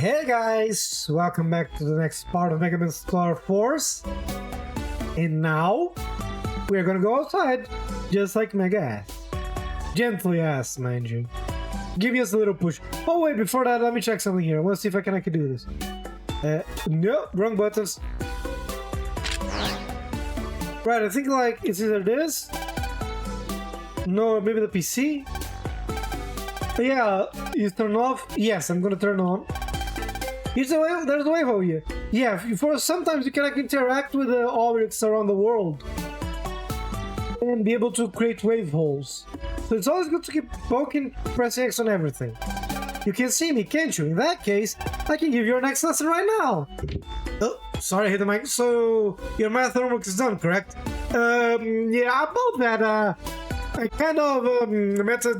Hey guys, welcome back to the next part of Megaman's Explorer Force. And now, we're gonna go outside, just like Mega-xis. Gently ass, mind you. Give us a little push. Oh wait, before that, let me check something here. I wanna see if I can do this. No, wrong buttons. Right, I think like it's either this. No, maybe the PC. But yeah, you turn off. Yes, I'm gonna turn on. Here's the wave. There's a wave over here. Yeah, for sometimes you can like interact with the objects around the world and be able to create wave holes. So it's always good to keep poking, pressing X on everything. You can see me, can't you? In that case, I can give you your next lesson right now. Oh, sorry, I hit the mic. So your math homework is done, correct? Yeah, about that. I kind of met I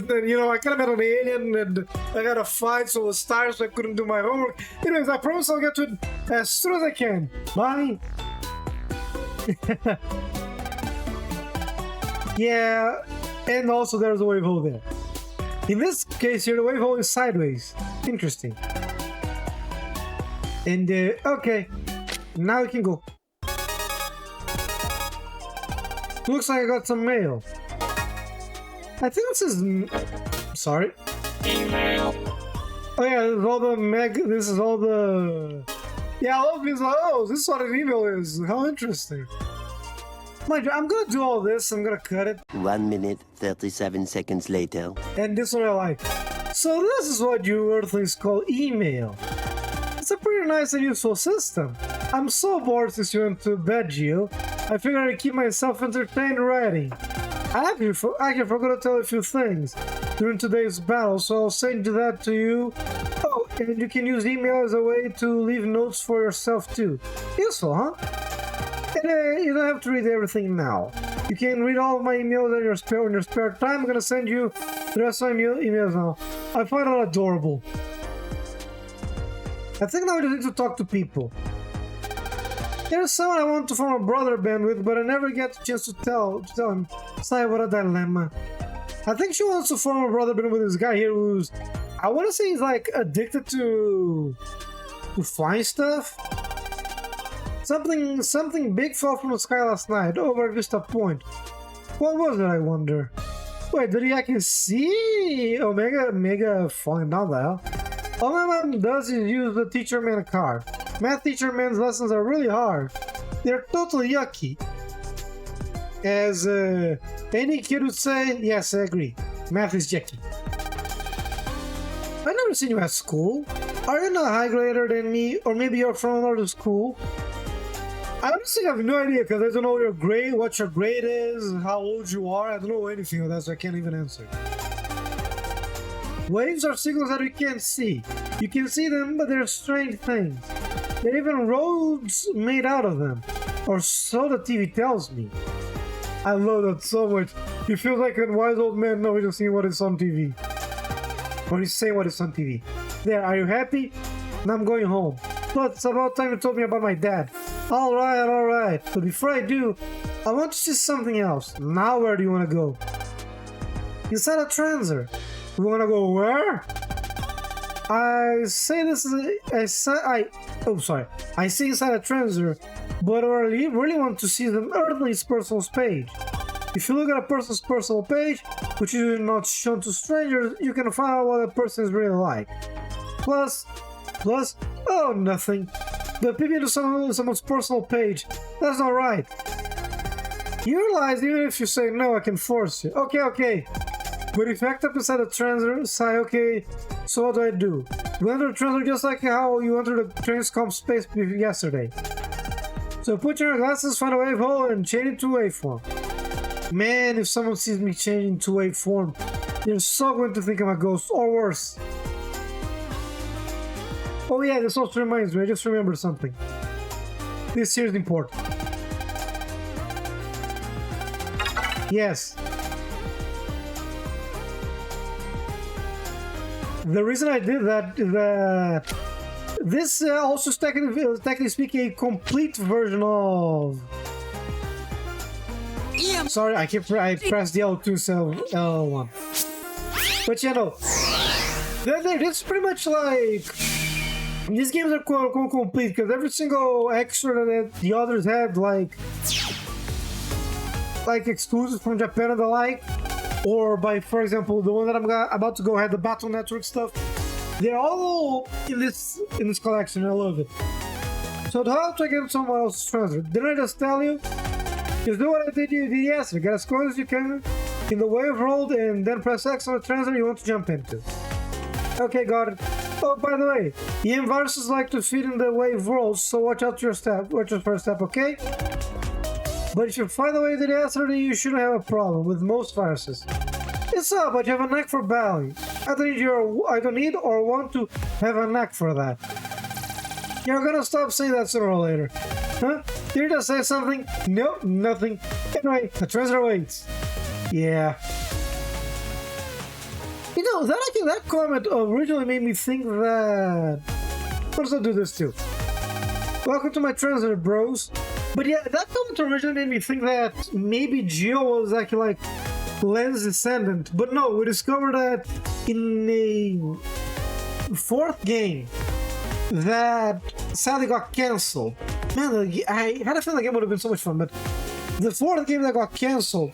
kind of met an alien and I got a fight, so it was tired, so I couldn't do my homework. Anyways, I promise I'll get to it as soon as I can. Bye. Yeah, and also there's a wave hole there. In this case here, the wave hole is sideways. Interesting. And, okay. Now we can go. Looks like I got some mail. I think this is... Sorry. Email. Oh yeah, this is all the This is all the... Yeah, a lot of people are like, oh, this is what an email is. How interesting. Mind you, I'm gonna do all this. I'm gonna cut it. 1 minute, 37 seconds later. And this is what I like. So this is what you Earthlings call email. It's a pretty nice and useful system. I'm so bored since you went to bed, Gio. I figured I'd keep myself entertained writing. I actually forgot to tell a few things during today's battle, so I'll send that to you. Oh, and you can use email as a way to leave notes for yourself too. Useful, huh? And you don't have to read everything now. You can read all of my emails in your spare time. I'm gonna send you the rest of my emails now. I find it adorable. I think now I just need to talk to people. There's someone I want to form a brother band with, but I never get a chance to tell him. Sorry, what a dilemma. I think she wants to form a brother band with this guy here who's... I want to say he's like addicted to flying stuff. Something big fell from the sky last night over at Vista Point. What was it, I wonder? Wait, did he actually see Omega falling down the hell? All my mom does is use the teacher man card. Math teacher man's lessons are really hard. They're totally yucky. As any kid would say, yes, I agree. Math is yucky. I've never seen you at school. Are you not a high grader than me? Or maybe you're from another school? I honestly have no idea because I don't know what your grade is, how old you are. I don't know anything of that, so I can't even answer. Waves are signals that we can't see. You can see them, but they're strange things. There are even roads made out of them. Or so the TV tells me. I love that so much. He feels like a wise old man now he's just seeing what is on TV. Or he's saying what is on TV. There, are you happy? Now I'm going home. But it's about time you told me about my dad. Alright. But before I do, I want to see something else. Now where do you want to go? Inside a transer. You want to go where? I say inside a transer, but I really want to see the Earthling's personal page. If you look at a person's personal page, which is not shown to strangers, you can find out what a person is really like. Plus, oh, nothing. But peeping into someone's personal page, that's not right. You realize even if you say no, I can force you. Okay. But if you act up inside the transer, say, okay, so what do I do? You enter the transer just like how you entered the Transcom space yesterday. So put your glasses, find a wave hole, and change it to waveform. Man, if someone sees me changing to waveform, they're so going to think I'm a ghost, or worse. Oh yeah, this also reminds me, I just remembered something. This here is important. Yes. The reason I did that is that this also is technically speaking a complete version of... Sorry, I pressed the L2 cell L1. But you know, this is pretty much like These games are quote unquote complete because every single extra that the others had, like exclusives from Japan and the like, or by, for example, the one that I'm about to go had the Battle Network stuff. They're all in this collection. I love it. So how to get someone else's treasure? Didn't I just tell you? Just do what I did yesterday. Get as close as you can in the wave world and then press X on the treasure you want to jump into. Okay, got it. Oh, by the way, EM viruses like to feed in the wave world, so watch out your step. Watch your first step, okay? But if you find the way to the yesterday, you shouldn't have a problem with most viruses. It's up, but you have a knack for battling. I don't need or want to have a knack for that. You're gonna stop saying that sooner or later. Huh? Did you just say something? No, nothing. Anyway, the treasure waits. Yeah. You know, that comment originally made me think that... What does I do this too? Welcome to my treasure, bros. But yeah, that comment originally made me think that maybe Geo was actually like Len's descendant. But no, we discovered that in a fourth game that sadly got cancelled. Man, I had a feeling the game would have been so much fun, but the fourth game that got cancelled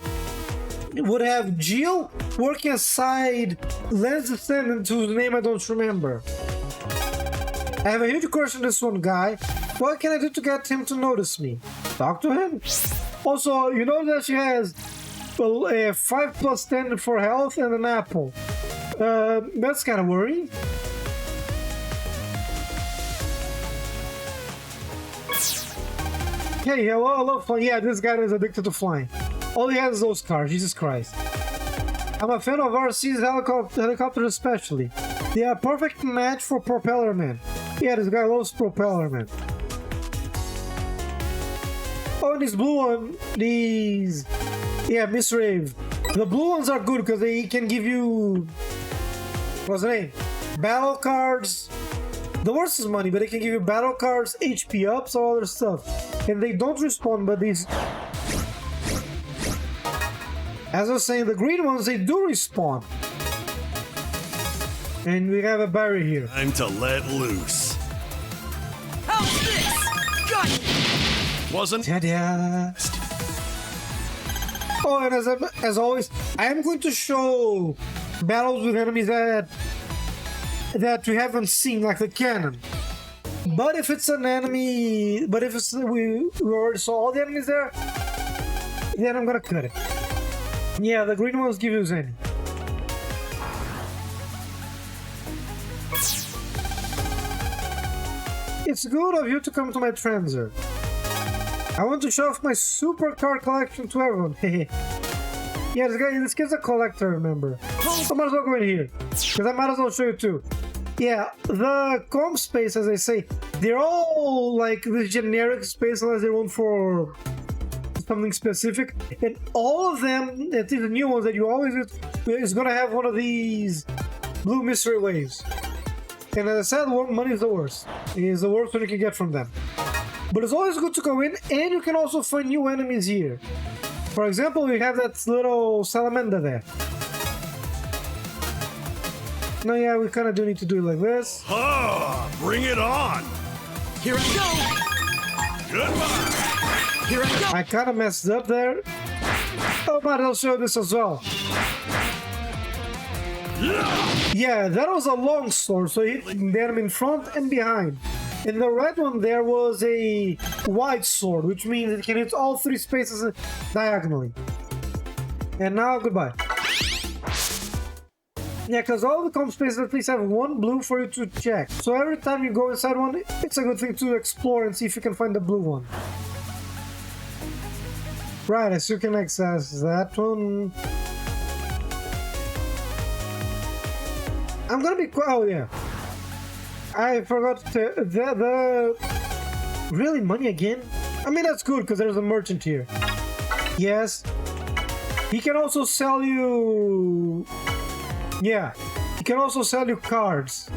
would have Jill working aside Len's descendant, whose name I don't remember. I have a huge crush on this one guy. What can I do to get him to notice me? Talk to him? Also, you know that she has a 5 plus 10 for health and an apple. That's kind of worrying. Hey, hello, flying. Yeah, this guy is addicted to flying. All he has is those cars, Jesus Christ. I'm a fan of RC's helicopters especially. They are a perfect match for Propeller Man. Yeah, this guy loves Propeller Man. Oh, and this blue one, these... Yeah, Miss Rave. The blue ones are good because they can give you... What's the name? Battle cards. The worst is money, but they can give you battle cards, HP ups, all other stuff. And they don't respawn, but these... As I was saying, the green ones, they do respawn. And we have a barrier here. Time to let loose. How's this? Got it! Wasn't... Ta-da! Oh, and as always, I am going to show battles with enemies that we haven't seen, like the cannon. But if it's an enemy... But if it's, we already saw all the enemies there, then I'm gonna cut it. Yeah, the green ones give you Zen. It's good of you to come to my transit. I want to show off my supercar collection to everyone. Yeah, this kid's a collector, remember. So I might as well go in here, because I might as well show you too. Yeah, the comp space, as I say, they're all like this generic space unless they want for something specific, and all of them, at least the new ones that you always use, is gonna have one of these blue mystery waves. And as I said, money is the worst. It is the worst one you can get from them. But it's always good to go in, and you can also find new enemies here. For example, we have that little salamander there. No, yeah, we kind of do need to do it like this. Ah, bring it on! Here I go! Goodbye! Here I go! I kind of messed up there. Oh, but I'll show this as well. Yeah, that was a long sword, so hit them in front and behind. In the red one, there was a wide sword, which means it can hit all three spaces diagonally. And now, goodbye. Yeah, because all the comp spaces at least have one blue for you to check. So every time you go inside one, it's a good thing to explore and see if you can find the blue one. Right, as you can access that one. I'm gonna be quiet. Oh, yeah. I forgot the really money again? I mean, that's good because there's a merchant here. Yes. He can also sell you... Yeah. He can also sell you cards.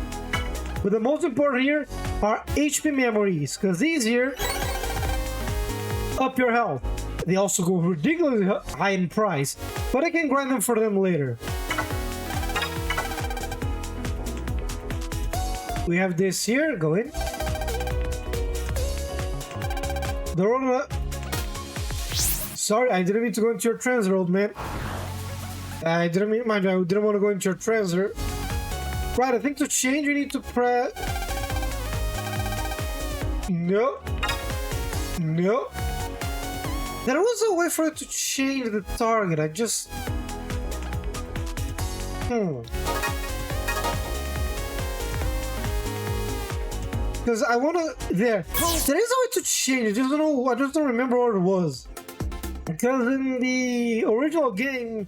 But the most important here are HP memories, because these here up your health. They also go ridiculously high in price, but I can grind them for them later. We have this here. Go in. The road. Sorry, I didn't mean to go into your transit, old man. I didn't mean, mind you, I didn't want to go into your transit. Right, I think to change you need to press. No. No. There was a way for it to change the target. I just. Because I want to. There is a way to change it. I just don't remember what it was. Because in the original game,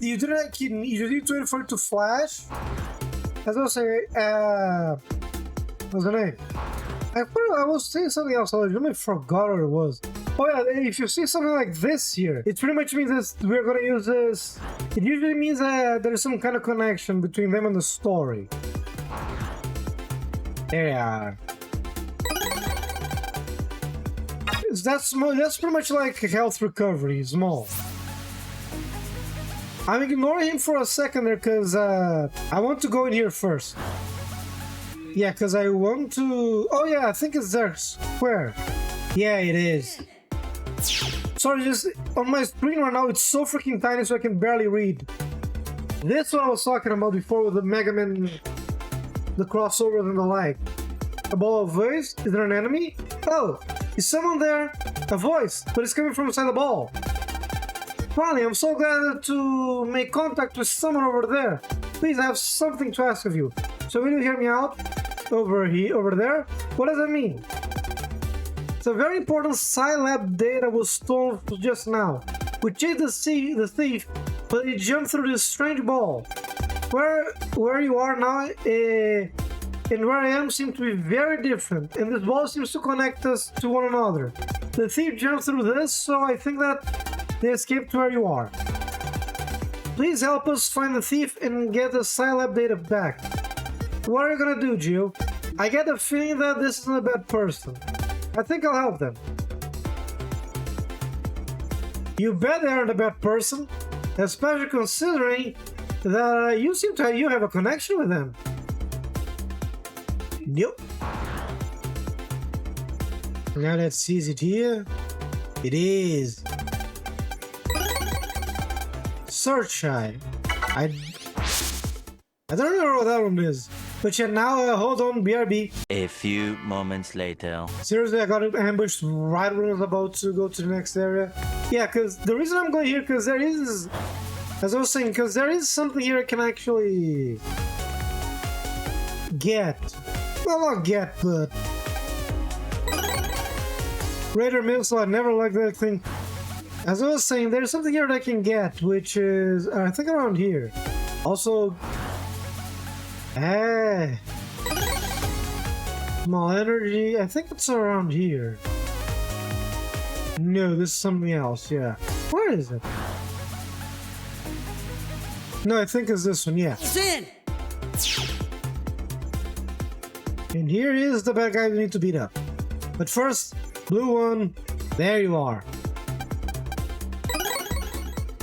you didn't. You need to wait for it to flash. As I was saying, what's the name? I was saying something else. I really forgot what it was. Oh yeah, if you see something like this here, it pretty much means that we're gonna use this. It usually means that there's some kind of connection between them and the story. There you are. That's pretty much like health recovery, small. I'm ignoring him for a second there because I want to go in here first. Yeah, because I want to... Oh yeah, I think it's there. Square. Yeah, it is. Sorry, just on my screen right now, it's so freaking tiny so I can barely read. This one I was talking about before with the megaman, the crossovers and the like. A ball of voice? Is there an enemy? Oh, is someone there? A voice, but it's coming from inside the ball. Finally, I'm so glad to make contact with someone over there. Please, I have something to ask of you. So will you hear me out? Over there? What does that mean? It's a very important Scilab data was stolen just now. We chased the thief, but he jumped through this strange ball. Where you are now and where I am seem to be very different, and this ball seems to connect us to one another. The thief jumped through this, so I think that they escaped to where you are. Please help us find the thief and get the Scilab data back. What are you gonna do, Gio? I get the feeling that this isn't a bad person. I think I'll help them. You bet they aren't a bad person, especially considering that you seem to have a connection with them. Nope. Now let's see, is it here? It is. Search I don't know what that one is. But yeah, now hold on, BRB. A few moments later. Seriously, I got ambushed right when I was about to go to the next area. Yeah, because the reason I'm going here, because there is, as I was saying, because there is something here I can actually get. Well, not get, but Raider Milk, so I never liked that thing. As I was saying, there's something here that I can get, which is, I think around here. Also, small energy, I think it's around here. No, this is something else, yeah. Where is it? No, I think it's this one, yeah. And here is the bad guy we need to beat up. But first, blue one, there you are.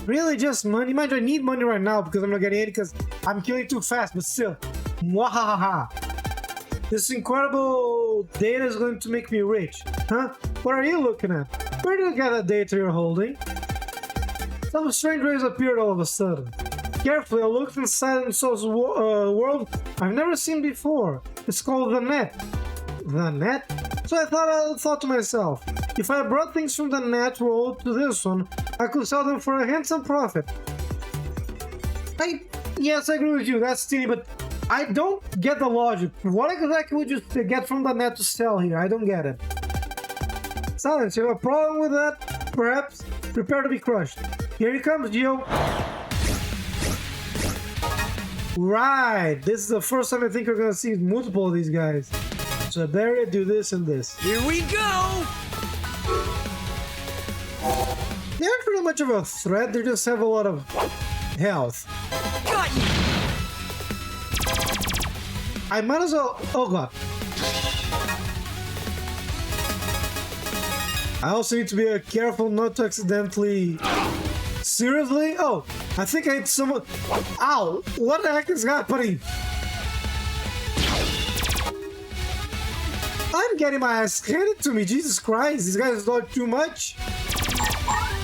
Really just money? Mind you, I need money right now because I'm not getting it because I'm killing too fast, but still. Mwahaha. This incredible data is going to make me rich. Huh? What are you looking at? Where did you get that data you're holding? Some strange rays appeared all of a sudden. Carefully, I looked inside and saw a world I've never seen before. It's called the net. The net? So I thought to myself, if I brought things from the net world to this one, I could sell them for a handsome profit. Yes, I agree with you, that's steamy, but I don't get the logic. What exactly would you get from the net to sell here? I don't get it. Silence, you have a problem with that? Perhaps? Prepare to be crushed. Here he comes, Gio. Right, this is the first time I think you're gonna see multiple of these guys. So I better do this and this. Here we go! They aren't pretty much of a threat, they just have a lot of health. Got you! I might as well... Oh god. I also need to be careful not to accidentally... Seriously? Oh, I think I hit someone... Ow! What the heck is happening? I'm getting my ass handed to me. Jesus Christ, these guys don't do much.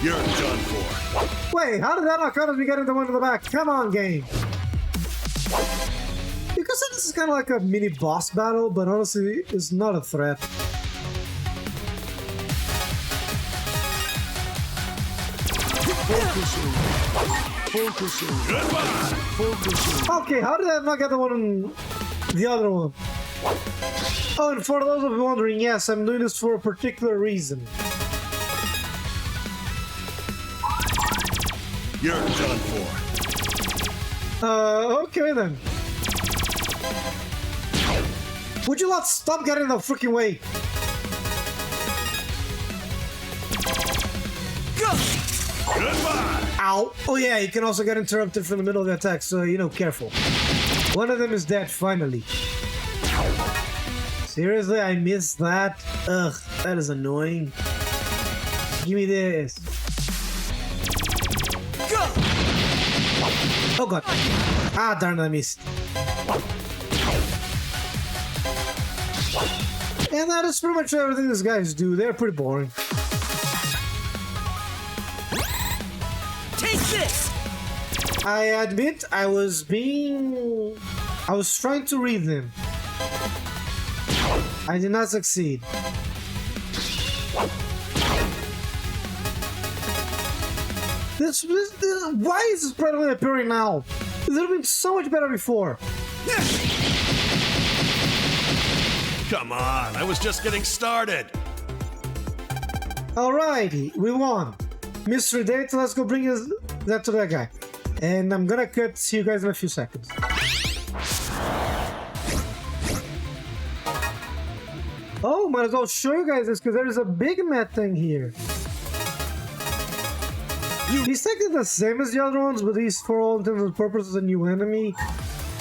You're done for. Wait, how did that not count as me getting the one in the back? Come on, game. Because this is kind of like a mini boss battle, but honestly, it's not a threat. Goodbye. Okay, how did I not get the one in the other one? Oh, and for those of you wondering, yes, I'm doing this for a particular reason. You're done for. Okay then. Would you not stop getting in the freaking way? Goodbye. Ow! Oh yeah, you can also get interrupted from the middle of the attack, so careful. One of them is dead, finally. Seriously, I missed that? Ugh, that is annoying. Give me this. Go. Oh god. Ah, darn, I missed. And that is pretty much everything these guys do. They're pretty boring. Take this. I admit I was trying to read them. I did not succeed. Why is this probably appearing now? It would have been so much better before. Come on, I was just getting started. Alrighty, we won. Mystery data, let's go bring that to that guy. And I'm gonna see you guys in a few seconds. Oh, might as well show you guys this because there is a big map thing here. He's technically the same as the other ones, but he's for all intents and purposes a new enemy.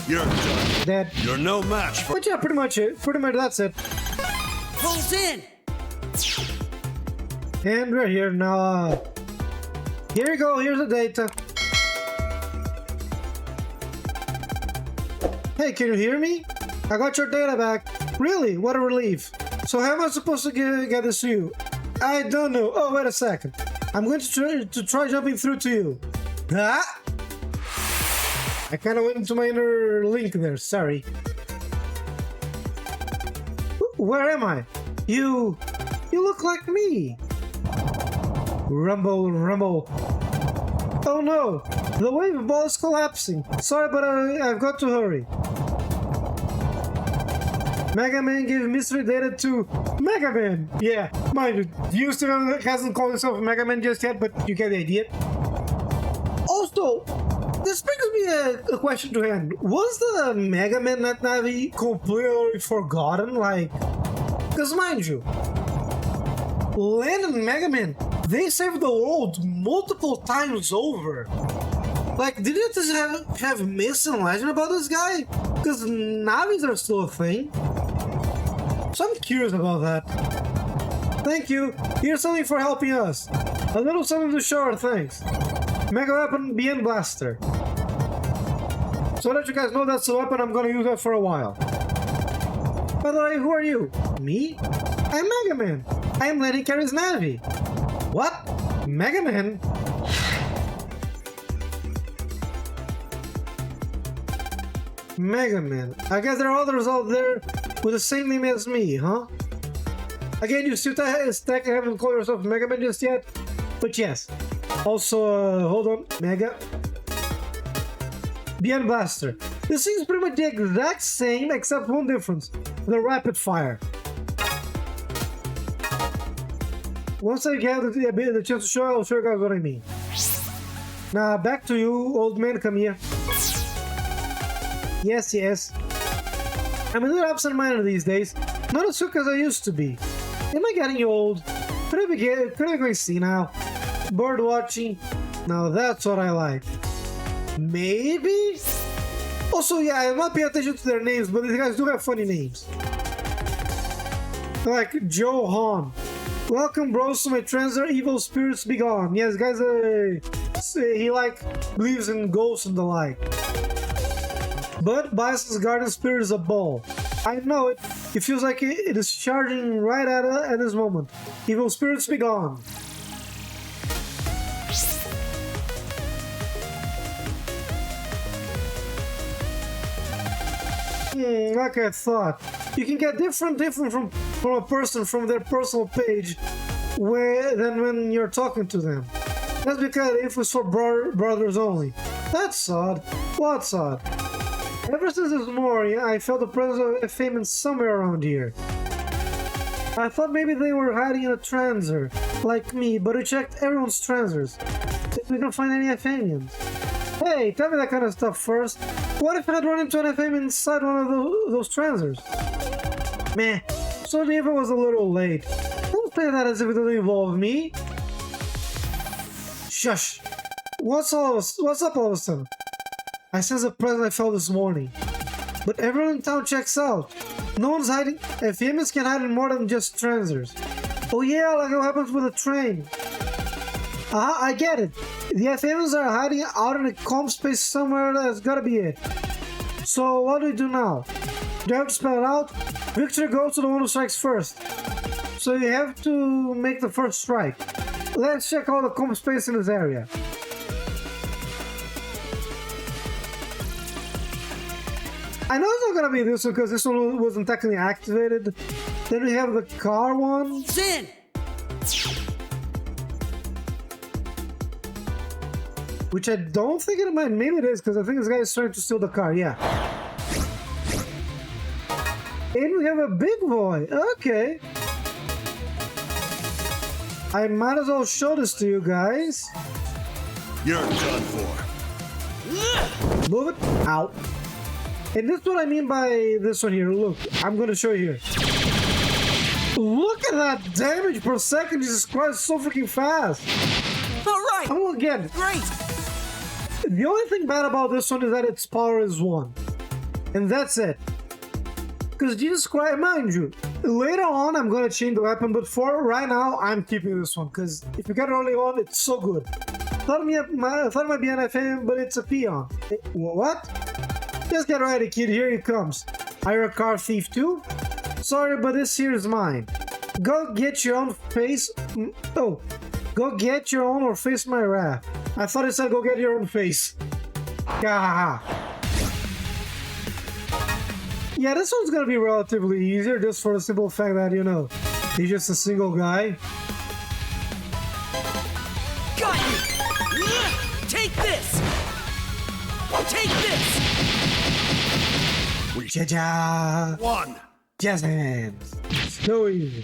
You're done. That. You're no match for. But yeah, pretty much it. Pretty much that's it. Pulls in. And we're here now. Here you go. Here's the data. Hey, can you hear me? I got your data back. Really? What a relief. So how am I supposed to get this to you? I don't know. Oh, wait a second. I'm going to try jumping through to you. Ah! I kind of went into my inner link there. Sorry. Where am I? You look like me. Rumble, rumble. Oh no! The wave ball is collapsing. Sorry, but I've got to hurry. Megaman gave mystery data to Megaman. Yeah, mind you still hasn't called himself Megaman just yet, but you get the idea. Also, this brings me a question to hand. Was the Megaman Net Navi completely forgotten? Like, because mind you, Land and Megaman, they saved the world multiple times over. Like, did you just have myths and legend about this guy? Because Navis are still a thing. So I'm curious about that. Thank you. Here's something for helping us. A little something to show our thanks. Mega Weapon BN Blaster. So that you guys know that's the weapon, I'm gonna use that for a while. By the way, who are you? Me? I'm Mega Man. I am Lenny Carey's Navi. What? Mega Man? Mega Man. I guess there are others out there with the same name as me, huh? Again, you still haven't called yourself Mega Man just yet, but yes. Also, hold on, Mega. BN Blaster. This thing's pretty much the exact same, except one difference: the rapid fire. Once I get the chance to show, I'll show you guys what I mean. Now, back to you, old man, come here. Yes, yes. I'm a little absent-minded these days. Not as quick as I used to be. Am I getting old? Could I be going senile? Bird watching? Now that's what I like. Maybe? Also, yeah, I'm not paying attention to their names, but these guys do have funny names. Like Joe Han. Welcome, bros, to my transfer. Evil spirits be gone. Yes, guys, he believes in ghosts and the like. But Bison's garden spirit is a ball. I know it. It feels like it is charging right at this moment. Evil spirits be gone. Like I thought, you can get different from a person from their personal page than when you're talking to them. That's because if it's for brothers only. That's odd. What's odd? Ever since this morning, I felt the presence of a famine somewhere around here. I thought maybe they were hiding in a transer, like me, but we checked everyone's transers. We don't find any Athenians. Hey, tell me that kind of stuff first. What if I had run into an FM inside one of those transers? Meh. So the info was a little late. Don't say that as if it doesn't involve me. Shush. What's up all of a sudden? I sense the presence I felt this morning. But everyone in town checks out. No one's hiding. FMs can hide in more than just transers. Oh yeah, like what happens with a train. I get it. The FMs are hiding out in a calm space somewhere. That's gotta be it. So what do we do now? Do you have to spell it out? Victory goes to the one who strikes first. So you have to make the first strike. Let's check all the calm space in this area. I know it's not gonna be this one because this one wasn't technically activated. Then we have the car one. Sin! Which I don't think it might. Maybe it is because I think this guy is trying to steal the car. Yeah. And we have a big boy. Okay. I might as well show this to you guys. You're done for. Move it out. And this is what I mean by this one here. Look, I'm gonna show you here. Look at that damage per second. Jesus Christ, so freaking fast. All right! I'm gonna get it. Great! The only thing bad about this one is that its power is 1. And that's it. Because Jesus Christ, mind you, later on I'm gonna change the weapon, but for right now, I'm keeping this one. Because if you get it early on, it's so good. Thought it might be an FM, but it's a peon. What? Just get ready, kid. Here he comes. Are you a car thief too? Sorry, but this here is mine. Go get your own face. Oh, go get your own or face my wrath. I thought it said go get your own face. Yeah, this one's gonna be relatively easier just for the simple fact that, you know, he's just a single guy. Got you! Take this! Take this! Cha-cha! One. Jazz hands. So easy.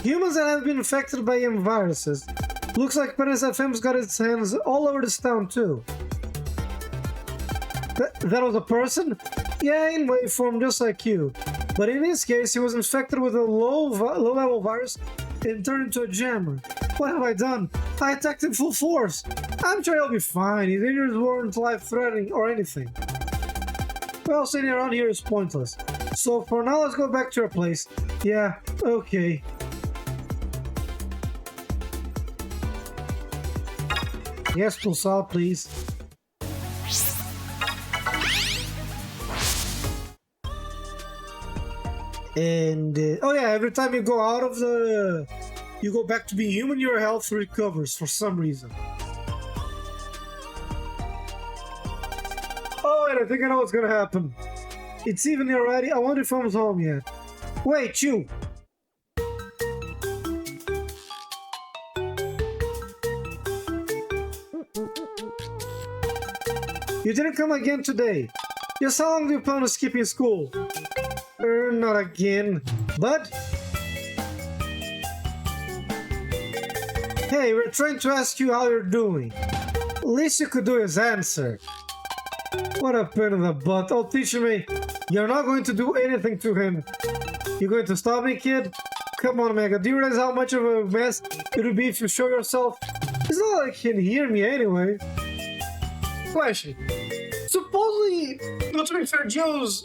Humans that have been infected by M viruses. Looks like Penis FM's got its hands all over this town too. That was a person? Yeah, in wave form, just like you. But in this case, he was infected with a low-level virus and turned into a jammer. What have I done? I attacked him full force. I'm sure he'll be fine. His injuries weren't life-threatening or anything. Well, sitting around here is pointless. So for now, let's go back to your place. Yeah, okay. Yes, Pulsar, please. And, oh yeah, every time you go out of the... You go back to being human, your health recovers for some reason. Oh, wait, I think I know what's gonna happen. It's even already. I wonder if I'm home yet. Wait, you! You didn't come again today. Just how long do you plan on skipping school? Not again. But... Hey, we're trying to ask you how you're doing. Least you could do is answer. What a pain in the butt. Oh, teacher me. You're not going to do anything to him. You going to stop me, kid? Come on, Mega. Do you realize how much of a mess it would be if you show yourself? It's not like he can hear me anyway. Question. Supposedly, not to be fair, Joe's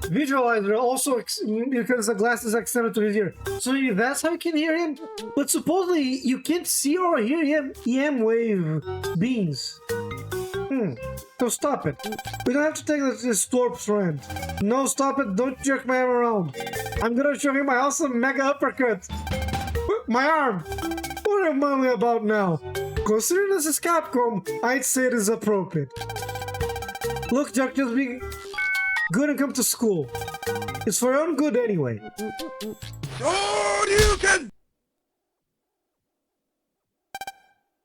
visualizer also, because the glass is extended to his ear. So that's how you can hear him? But supposedly, you can't see or hear him EM wave beams. So stop it. We don't have to take this Storp's rent. No, stop it. Don't jerk my arm around. I'm gonna show you my awesome mega uppercut. My arm. What am I about now? Considering this is Capcom, I'd say it is appropriate. Look, Jack, just be good and come to school. It's for your own good anyway. Oh, you can.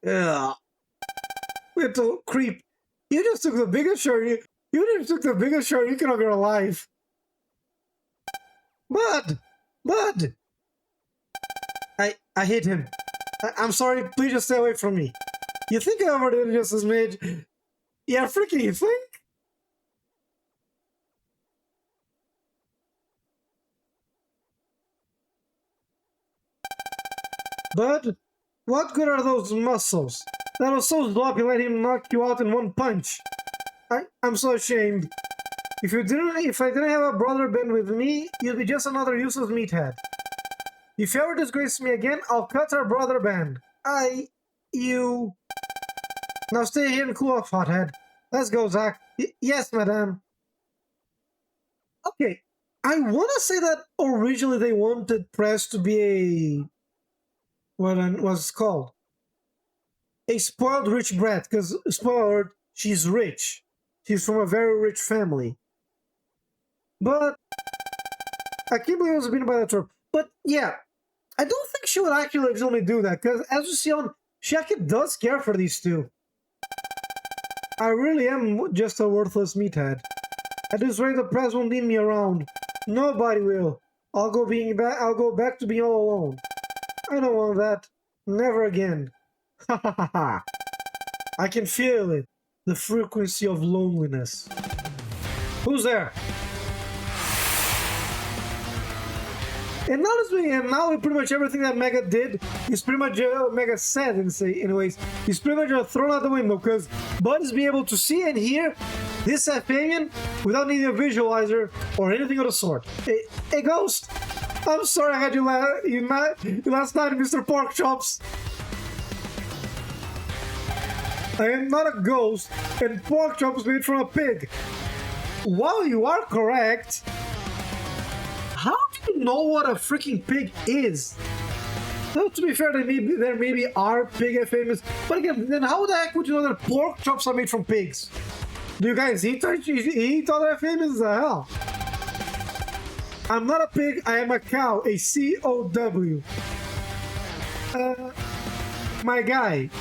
Yeah. Little creep. You just took the biggest shot you just took the biggest shot you can of your life. Bud! I hit him. I'm sorry, please just stay away from me. You think I overdid it just as mage? Yeah, freaking you think? Bud, what good are those muscles? That was so sloppy, let him knock you out in one punch. I'm so ashamed. If I didn't have a brother band with me, you'd be just another useless meathead. If you ever disgrace me again, I'll cut our brother band. You... Now stay here and cool off, hothead. Let's go, Zach. Yes, madame. Okay, I want to say that originally they wanted Press to be a... What was it called? A spoiled rich brat, because, spoiler alert, she's rich. She's from a very rich family. But I can't believe I was beaten by that trope. But yeah, I don't think she would actually legitimately do that, because as you see on, she actually does care for these two. I really am just a worthless meathead. At this rate, the press won't need me around. Nobody will. I'll go back to being all alone. I don't want that. Never again. Ha ha ha ha. I can feel it. The frequency of loneliness. Who's there? And now pretty much everything that Mega did is pretty much Mega said anyways. He's pretty much thrown out the window because Bud is being able to see and hear this Alien without needing a visualizer or anything of the sort. Hey Ghost! I'm sorry I had you last night, Mr. Pork Chops. I am not a ghost, and pork chops made from a pig. While you are correct, how do you know what a freaking pig is? Now, to be fair, there maybe are pig FMs, but again, then how the heck would you know that pork chops are made from pigs? Do you guys eat other FMs? The hell? I'm not a pig, I am a cow, a COW. My guy.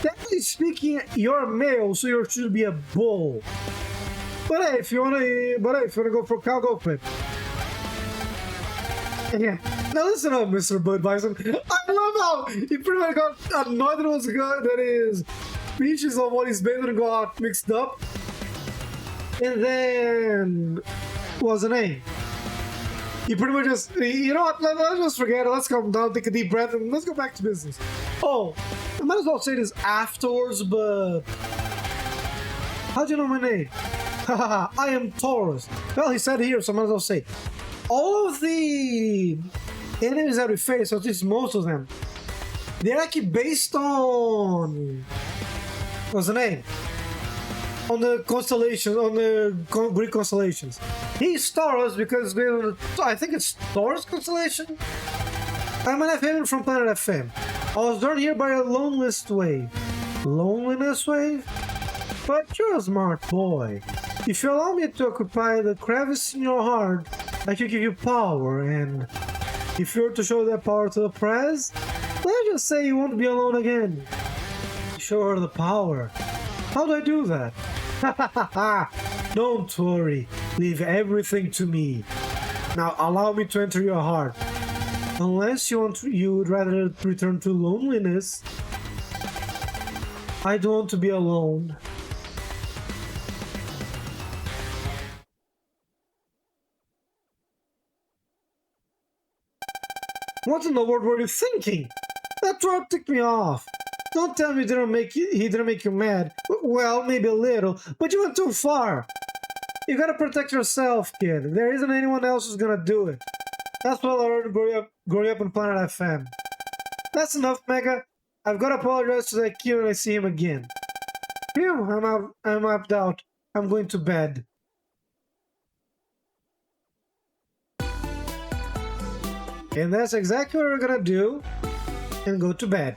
Technically speaking, you're male, so you should be a bull. But hey, if you wanna go for cow, go for it. Yeah. Now listen up, Mr. Bud Bison. I love how he pretty much got annoyed that it was good that his speeches of what he's based on got mixed up. And then what's the name? He pretty much just, you know what, let's just forget it, let's calm down, take a deep breath, and let's go back to business. Oh, I might as well say this afterwards, but... How'd you know my name? Haha, I am Taurus. Well, he said here, so I might as well say. All of the enemies that we face, or at least most of them, they're actually based on... What's the name? On the constellations, on the Greek constellations. He's Taurus because I think it's Taurus constellation? I'm an FM from Planet FM. I was drawn here by a loneliness wave. Loneliness wave? But you're a smart boy. If you allow me to occupy the crevice in your heart, I can give you power, and if you were to show that power to the press, let's just say you won't be alone again. Show her the power. How do I do that? Don't worry, leave everything to me. Now allow me to enter your heart. Unless you would rather return to loneliness. I don't want to be alone. What in the world were you thinking? That drop ticked me off. Don't tell me he didn't make you mad. Well, maybe a little, but you went too far. You gotta protect yourself, kid. There isn't anyone else who's gonna do it. That's what I learned growing up on Planet FM. That's enough, Mega. I've gotta apologize to that kid when I see him again. Phew, I'm opted out. I'm going to bed. And that's exactly what we're gonna do. And go to bed.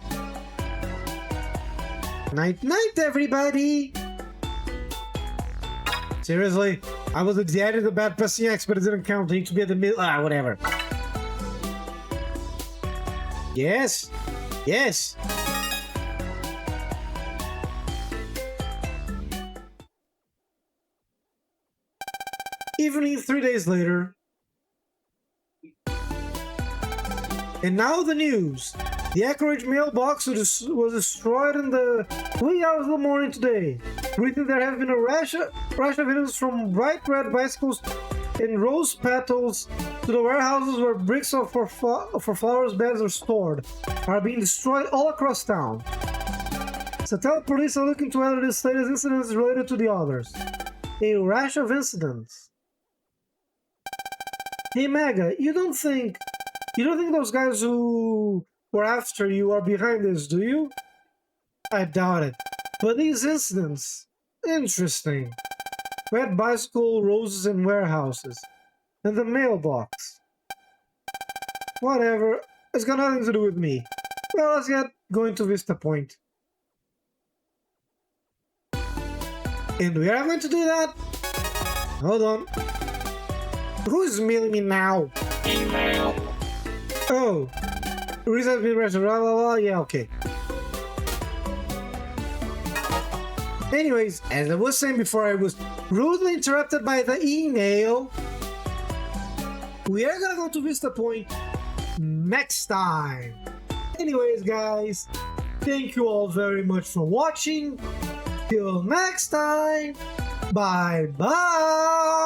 Night night, everybody! Seriously, I was at the end of the bad pressing X, but it didn't count. I need to be at the middle. Ah, whatever. Yes. Yes. Evening 3 days later. And now the news. The Anchorage mailbox was destroyed in the wee hours of the morning today. Recently, there have been a rash of items from bright red bicycles and rose petals to the warehouses where bricks for flowers beds are stored are being destroyed all across town. Satellite police are looking to whether this latest incident is related to the others. A rash of incidents. Hey Mega, you don't think those guys who were after you are behind this, do you? I doubt it. But these incidents, interesting. Red bicycle, roses in warehouses, and the mailbox. Whatever, it's got nothing to do with me. Well, let's get going to Vista Point. And we are going to do that. Hold on. Who's mailing me now? Email. Oh. Reason has been registered, blah blah blah, yeah, okay. Anyways, as I was saying before I was rudely interrupted by the email, we are gonna go to Vista Point next time. Anyways, guys, thank you all very much for watching. Till next time, bye bye.